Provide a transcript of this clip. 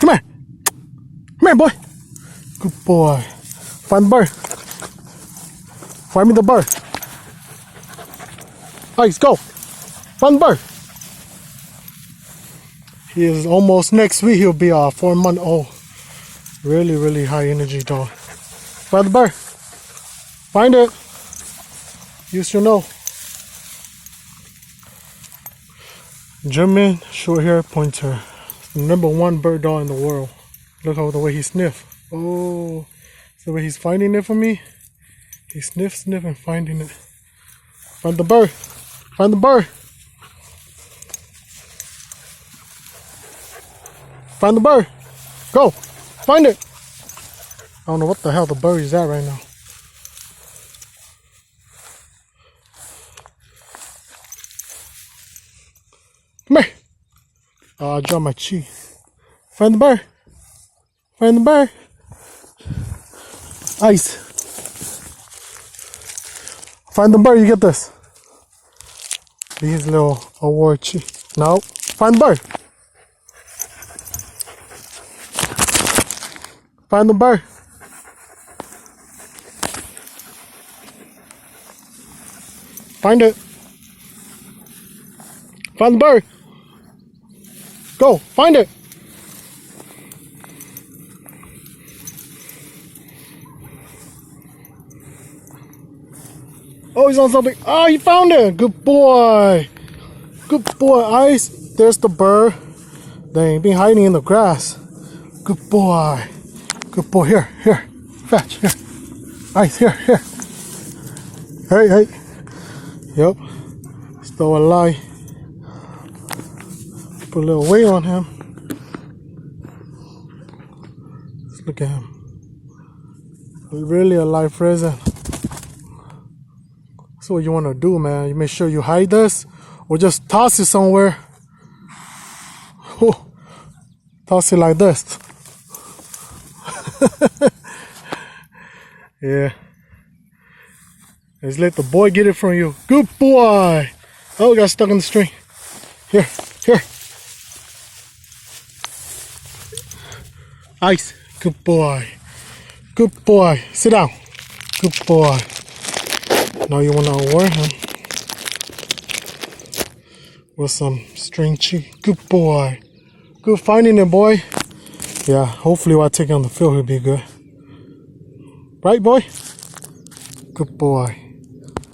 Come here. Come here, boy. Good boy. Find the bird. Find me the bird. Ice, go. Find the bird. He is almost next week. He'll be 4-month-old. Really, really high energy dog. Find the bird. Find it. You should know. German short-haired pointer. #1 bird dog in the world. Look how the way he sniffs. Oh, the way he's finding it for me. He sniff, and finding it. Find the bird. Find the bird. Find the bird. Go. Find it. I don't know what the hell the bird is at right now. Come here. Oh, I dropped my cheek. Find the bird. Find the bird. Ice. Find the bird, you get this. These little award cheek. No. Find the bird. Find the bird. Find it. Find the bird. Go, find it. Oh, he's on something. Oh, he found it. Good boy. Good boy, Ice. There's the bird. They ain't been hiding in the grass. Good boy. Good boy. Here. Fetch. Here. Ice, here. Hey. Yep. Still alive. Put a little weight on him. Let's look at him. Really a live pheasant. That's what you want to do, man. You make sure you hide this or just toss it somewhere. Oh, toss it like this. Yeah. Just let the boy get it from you. Good boy. Oh, we got stuck in the string. Here. Ice. Good boy. Good boy. Sit down. Good boy. Now you want to award him with some string cheek. Good boy. Good finding it, boy. Yeah, hopefully while I take it on the field, he'll be good. Right, boy? Good boy.